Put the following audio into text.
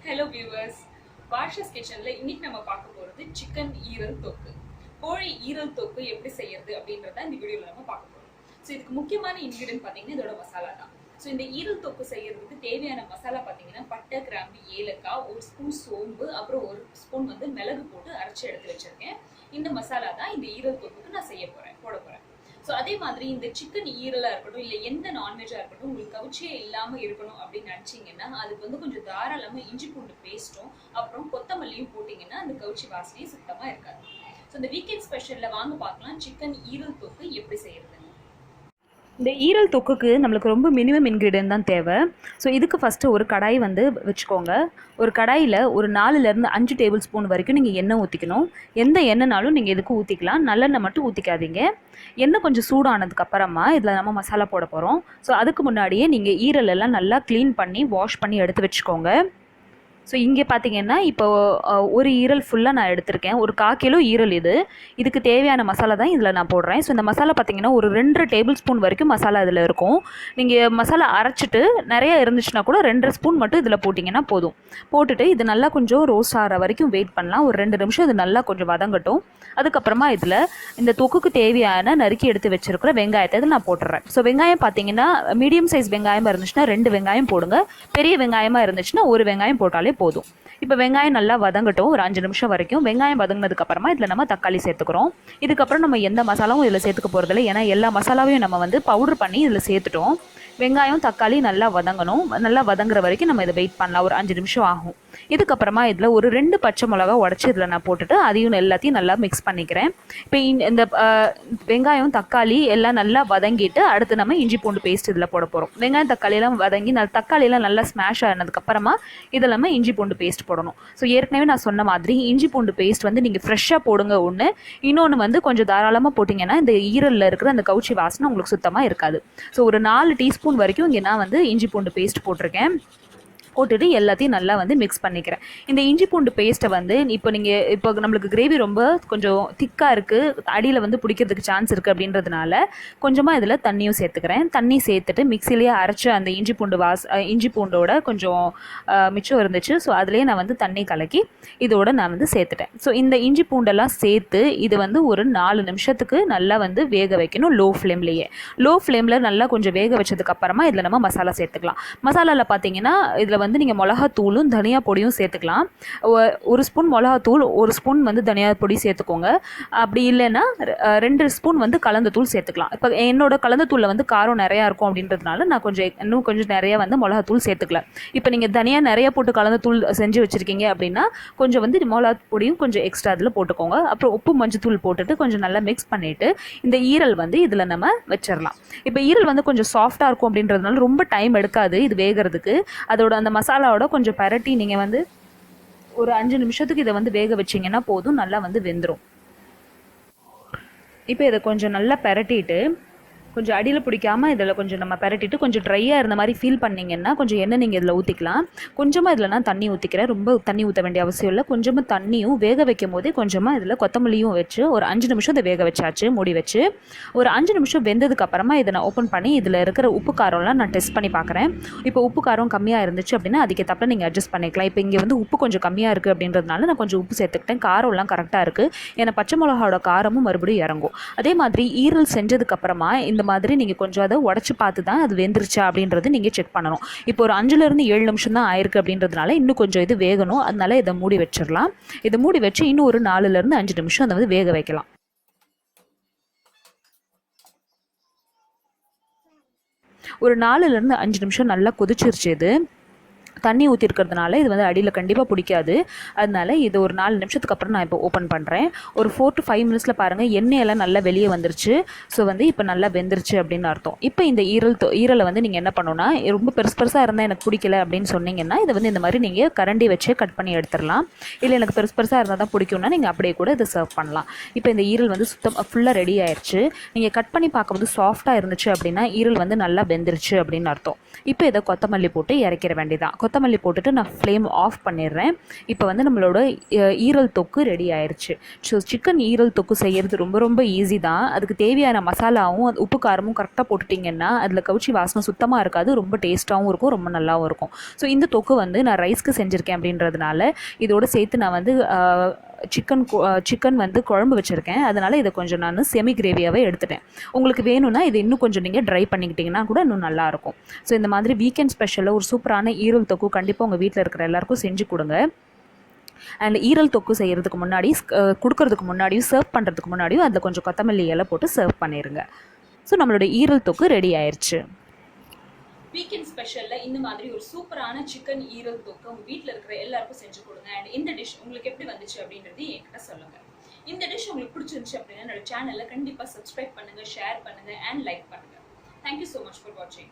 Hello viewers, Basha's கிச்சன்ல இன்னைக்கு நம்ம பார்க்க போறது சிக்கன் ஈரல் தொக்கு. கோழி ஈரல் தொக்கு எப்படி செய்யறது அப்படின்றத இந்த வீடியோல நம்ம பார்க்க போறோம். ஸோ இதுக்கு முக்கியமான இன்கிரிடியன்ட் பார்த்தீங்கன்னா இதோட மசாலா தான். ஸோ இந்த ஈரல் தொக்கு செய்யறதுக்கு தேவையான மசாலா பார்த்தீங்கன்னா பட்டை, கிராம்பு, ஏலக்காய், ஒரு ஸ்பூன் சோம்பு, அப்புறம் ஒரு ஸ்பூன் மிளகு போட்டு அரைச்சி எடுத்து வச்சிருக்கேன். இந்த மசாலா தான் இந்த ஈரல் தொக்குக்கு நான் போட போறேன். ஸோ அதே மாதிரி இந்த சிக்கன் ஈரலாக இருக்கட்டும், இல்லை எந்த நான்வெஜ்ஜாக இருக்கட்டும், உங்களுக்கு கவுச்சியே இல்லாமல் இருக்கணும் அப்படின்னு நினச்சிங்கன்னா அதுக்கு கொஞ்சம் தாராளமாக இஞ்சி பூண்டு பேஸ்ட்டும் அப்புறம் கொத்தமல்லியும் போட்டிங்கன்னா அந்த கவுச்சி வாசனையும் சுத்தமாக இருக்காது. ஸோ இந்த வீக்கெண்ட் ஸ்பெஷலில் வாங்க பார்க்கலாம் சிக்கன் ஈரல் தொக்கு எப்படி செய்யறது. இந்த ஈரல் தொக்குக்கு நம்மளுக்கு ரொம்ப மினிமம் இன்க்ரீடியன்ட் தான் தேவை. ஸோ இதுக்கு ஃபஸ்ட்டு ஒரு கடாய் வச்சுக்கோங்க. ஒரு கடாயில் ஒரு 4லேருந்து 5 டேபிள் ஸ்பூன் வரைக்கும் நீங்கள் எண்ணெய் ஊற்றிக்கணும். எந்த எண்ணெய்னாலும் நீங்கள் இதுக்கு ஊற்றிக்கலாம், நல்லெண்ணெய் மட்டும் ஊற்றிக்காதீங்க. எண்ணெய் கொஞ்சம் சூடானதுக்கப்புறமா இதில் நம்ம மசாலா போட போகிறோம். ஸோ அதுக்கு முன்னாடியே நீங்கள் ஈரலெல்லாம் நல்லா க்ளீன் பண்ணி வாஷ் பண்ணி எடுத்து வச்சுக்கோங்க. ஸோ இங்கே பார்த்தீங்கன்னா இப்போ ஒரு ஈரல் ஃபுல்லாக நான் எடுத்திருக்கேன். ஒரு 1/4 கிலோ ஈரல் இதுக்கு தேவையான மசாலா தான் இதில் நான் போடுறேன். ஸோ இந்த மசாலா பார்த்தீங்கன்னா ஒரு 2 டேபிள் ஸ்பூன் வரைக்கும் மசாலா இதில் இருக்கும். நீங்கள் மசாலா அரைச்சிட்டு நிறைய இருந்துச்சுன்னா கூட 2 ஸ்பூன் மட்டும் இதில் போட்டிங்கன்னா போதும். போட்டுட்டு இது நல்லா கொஞ்சம் ரோஸ்ட் ஆகிற வரைக்கும் வெயிட் பண்ணலாம். ஒரு 2 நிமிஷம் இது நல்லா கொஞ்சம் வதங்கட்டும். அதுக்கப்புறமா இதில் இந்த தொக்குக்கு தேவையான நறுக்கி எடுத்து வச்சிருக்கிற வெங்காயத்தை இதில் நான் போட்டுறேன். ஸோ வெங்காயம் பார்த்தீங்கன்னா மீடியம் சைஸ் வெங்காயமாக இருந்துச்சுன்னா 2 வெங்காயம் போடுங்க. பெரிய வெங்காயமாக இருந்துச்சுன்னா 1 வெங்காயம் போட்டாலே போதும். இப்போ வெங்காயம் நல்லா வதங்கட்டும் ஒரு 5 நிமிஷம் வரைக்கும். வெங்காயம் வதங்கினதுக்கு அப்புறமா இதில் நம்ம தக்காளி சேர்த்துக்கிறோம். இதுக்கப்புறம் நம்ம எந்த மசாலாவும் இதில் சேர்த்துக்க போகிறதில்ல, ஏன்னா எல்லா மசாலாவையும் நம்ம பவுடர் பண்ணி இதில் சேர்த்துட்டோம். வெங்காயம் தக்காளி நல்லா வதங்கணும். நல்லா வதங்குற வரைக்கும் நம்ம இதை வெயிட் பண்ணலாம். ஒரு 5 நிமிஷம் ஆகும். இதுக்கப்புறமா இதில் ஒரு 2 பச்சை மிளகா உடச்சி இதில் நான் போட்டுட்டு அதையும் எல்லாத்தையும் நல்லா மிக்ஸ் பண்ணிக்கிறேன். இப்போ இந்த வெங்காயம் தக்காளி எல்லாம் நல்லா வதங்கிட்டு அடுத்து நம்ம இஞ்சி பூண்டு பேஸ்ட் இதில் போட போகிறோம். வெங்காயம் தக்காளியெல்லாம் வதங்கி தக்காளியெல்லாம் நல்லா ஸ்மாஷ் ஆனதுக்கப்புறமா இதில் நம்ம இஞ்சி பூண்டு பேஸ்ட் போடணும். ஸோ ஏற்கனவே நான் சொன்ன மாதிரி இஞ்சி பூண்டு பேஸ்ட் நீங்கள் ஃப்ரெஷ்ஷாக போடுங்க ஒன்று. இன்னொன்று கொஞ்சம் தாராளமாக போட்டிங்கன்னா இந்த ஈரலில் இருக்கிற அந்த கவுச்சி வாசனை உங்களுக்கு சுத்தமாக இருக்காது. ஸோ ஒரு 4 டீஸ்பூன் வரைக்கும் இங்கே நான் இஞ்சி பூண்டு பேஸ்ட் போட்டிருக்கேன். போட்டுட்டு எல்லாத்தையும் நல்லா மிக்ஸ் பண்ணிக்கிறேன். இந்த இஞ்சி பூண்டு பேஸ்ட்டை இப்போ நம்மளுக்கு கிரேவி ரொம்ப கொஞ்சம் திக்காக இருக்குது, அடியில் பிடிக்கிறதுக்கு சான்ஸ் இருக்குது அப்படின்றதுனால கொஞ்சமாக இதில் தண்ணியும் சேர்த்துக்கிறேன். தண்ணி சேர்த்துட்டு மிக்சிலேயே அரைச்சி அந்த இஞ்சி பூண்டோட கொஞ்சம் மிச்சம் இருந்துச்சு. ஸோ அதுலேயே நான் தண்ணி கலக்கி இதோட நான் சேர்த்துட்டேன். ஸோ இந்த இஞ்சி பூண்டெல்லாம் சேர்த்து இது ஒரு 4 நிமிஷத்துக்கு நல்லா வேக வைக்கணும் லோ ஃப்ளேமில் நல்லா கொஞ்சம் வேக வச்சதுக்கப்புறமா இதில் நம்ம மசாலா சேர்த்துக்கலாம். மசாலாவில் பார்த்தீங்கன்னா இதில் நீங்கள் மிளகாத்தூளும் தனியா பொடியும் சேர்த்துக்கலாம். 1 ஸ்பூன் மிளகாத்தூள், 1 ஸ்பூன் தனியா பொடி சேர்த்துக்கோங்க. அப்படி இல்லைன்னா 2 ஸ்பூன் கலந்த தூள் சேர்த்துக்கலாம். இப்போ என்னோட கலந்த தூளில் காரம் நிறையா இருக்கும் அப்படின்றதுனால நான் இன்னும் கொஞ்சம் நிறைய மிளகாத்தூள் சேர்த்துக்கல. இப்போ நீங்கள் தனியா நிறைய போட்டு கலந்த தூள் செஞ்சு வச்சுருக்கீங்க அப்படின்னா கொஞ்சம் மிளகா பொடியும் கொஞ்சம் எக்ஸ்ட்ரா இதில் போட்டுக்கோங்க. அப்புறம் உப்பு மஞ்சத்தூள் போட்டுட்டு கொஞ்சம் நல்லா மிக்ஸ் பண்ணிவிட்டு இந்த ஈரல் இதில் நம்ம வச்சிடலாம். இப்போ ஈரல் கொஞ்சம் சாஃப்டாக இருக்கும் அப்படின்றதுனால ரொம்ப டைம் எடுக்காது இது வேகிறதுக்கு. அதோட அந்த மசாலாவோட கொஞ்சம் பரட்டி நீங்கள் ஒரு 5 நிமிஷத்துக்கு இதை வேக வச்சிங்கன்னா போதும், நல்லா வெந்துடும். இப்போ இதை கொஞ்சம் நல்லா பரட்டிட்டு கொஞ்சம் அடியில் பிடிக்காமல் இதில் கொஞ்சம் நம்ம பரட்டிட்டு கொஞ்சம் ட்ரையாக இருந்த மாதிரி ஃபீல் பண்ணிங்கன்னா கொஞ்சம் எண்ணெய் நீங்கள் இதில் ஊற்றிக்கலாம். கொஞ்சமாக இதில் நான் தண்ணி ஊற்றிக்கிறேன். ரொம்ப தண்ணி ஊற்ற வேண்டிய அவசியம் இல்லை. கொஞ்சமாக தண்ணியும் வேக வைக்கும் போதே கொஞ்சமாக இதில் கொத்தமல்லியும் வச்சு ஒரு 5 நிமிஷம் இதை வேக வச்சாச்சு மூடி வச்சு. ஒரு 5 நிமிஷம் வெந்ததுக்கப்புறமா இதை நான் ஓப்பன் பண்ணி இதில் இருக்கிற உப்பு காரம்லாம் நான் டெஸ்ட் பண்ணி பார்க்குறேன். இப்போ உப்பு காரம் கம்மியாக இருந்துச்சு அப்படின்னா அதுக்கு தப்பில் நீங்கள் அட்ஜஸ்ட் பண்ணிக்கலாம். இப்போ இங்கே உப்பு கொஞ்சம் கம்மியாக இருக்குது அப்படின்றதுனால நான் கொஞ்சம் உப்பு சேர்த்துக்கிட்டேன். காரம்லாம் கரெக்டாக இருக்குது. ஏன்னா பச்சை மிளகாவோட காரமும் மறுபடியும் இறங்கும். அதே மாதிரி ஈரல் செஞ்சதுக்கப்புறமா இந்த மாதிரி நீங்கள் கொஞ்சம் அதை உடச்சி பார்த்து தான் அது வெந்துருச்சா அப்படின்றது நீங்கள் செக் பண்ணணும். இப்போ ஒரு 5லேருந்து 7 நிமிஷம் தான் ஆயிருக்கு அப்படின்றதுனால இன்னும் கொஞ்சம் இது வேகணும். அதனால இதை மூடி வச்சிடலாம். இதை மூடி வச்சு இன்னும் ஒரு 4லேருந்து 5 நிமிஷம் அதை வேக வைக்கலாம். ஒரு 4லேருந்து 5 நிமிஷம் நல்லா கொதிச்சிருச்சு. இது தண்ணி ஊற்றிருக்கிறதுனால இது அடியில் கண்டிப்பாக பிடிக்காது. அதனால இது ஒரு 4 நிமிஷத்துக்கு அப்புறம் நான் இப்போ ஓப்பன் பண்ணுறேன். ஒரு 4 to 5 மினிட்ஸில் பாருங்கள் எண்ணெயெல்லாம் நல்லா வெளியே வந்துருச்சு. ஸோ இப்போ நல்லா வெந்துருச்சு அப்படின்னு அர்த்தம். இப்போ இந்த ஈரலை நீங்கள் என்ன பண்ணணும்னா ரொம்ப பெருசாக இருந்தால் எனக்கு பிடிக்கல அப்படின்னு சொன்னீங்கன்னா இதை இந்த மாதிரி நீங்கள் கரண்டி வச்சு கட் பண்ணி எடுத்துடலாம். இல்லை எனக்கு பெருசாக இருந்தால் தான் பிடிக்கும்னா நீங்கள் அப்படியே கூட இதை சர்வ் பண்ணலாம். இப்போ இந்த ஈரல் ஃபுல்லாக ரெடி ஆயிடுச்சு. நீங்கள் கட் பண்ணி பார்க்கும்போது சாஃப்டாக இருந்துச்சு அப்படின்னா ஈரல் நல்லா வெந்துருச்சு அப்படின்னு அர்த்தம். இப்போ இதை கொத்தமல்லி போட்டு இறக்கிற வேண்டியதான். கொத்தமல்லி போட்டுட்டு நான் ஃப்ளேம் ஆஃப் பண்ணிடுறேன். இப்போ வந்து நம்மளோட ஈரல் தொக்கு ரெடி ஆயிடுச்சு. ஸோ சிக்கன் ஈரல் தொக்கு செய்கிறது ரொம்ப ரொம்ப ஈஸி தான். அதுக்கு தேவையான மசாலாவும் உப்பு காரமும் கரெக்டாக போட்டுட்டிங்கன்னா அதில் கவுச்சி வாசனை சுத்தமாக இருக்காது, ரொம்ப டேஸ்ட்டாகவும் இருக்கும், ரொம்ப நல்லாவும் இருக்கும். ஸோ இந்த தொக்கு வந்து நான் ரைஸ்க்கு செஞ்சுருக்கேன் அப்படின்றதுனால இதோடு சேர்த்து நான் வந்து சிக்கன் வந்து குழம்பு வச்சுருக்கேன். அதனால் இதை கொஞ்சம் நான் செமி கிரேவியாகவே எடுத்துட்டேன். உங்களுக்கு வேணும்னா இது இன்னும் கொஞ்சம் நீங்கள் ட்ரை பண்ணிக்கிட்டிங்கன்னா கூட இன்னும் நல்லாயிருக்கும். ஸோ இந்த மாதிரி வீக்கெண்ட் ஸ்பெஷலில் ஒரு சூப்பரான ஈரல் தொக்கு கண்டிப்பாக உங்கள் வீட்டில் இருக்கிற எல்லாருக்கும் செஞ்சு கொடுங்க. அண்ட் ஈரல் தொக்கு செய்கிறதுக்கு முன்னாடி கொடுக்கறதுக்கு முன்னாடியும் சர்வ் பண்ணுறதுக்கு முன்னாடியும் அதில் கொஞ்சம் கொத்தமல்லி இலை போட்டு சர்வ் பண்ணிடுங்க. ஸோ நம்மளோட ஈரல் தொக்கு ரெடி ஆயிடுச்சு. வீக்கெண்ட் ஸ்பெஷல்ல இந்த மாதிரி ஒரு சூப்பரான சிக்கன் ஈரல் தொக்கு உங்க வீட்டில் இருக்கிற எல்லாருக்கும் செஞ்சு கொடுங்க. அண்ட் இந்த டிஷ் உங்களுக்கு எப்படி வந்துச்சு அப்படின்றது என்கிட்ட சொல்லுங்க. இந்த டிஷ் உங்களுக்கு பிடிச்சிருந்துச்சு அப்படின்னா என்னோட சேனலை கண்டிப்பாக சப்ஸ்கிரைப் பண்ணுங்க, ஷேர் பண்ணுங்க அண்ட் லைக் பண்ணுங்க. தேங்க்யூ ஸோ மச் ஃபார் வாட்சிங்.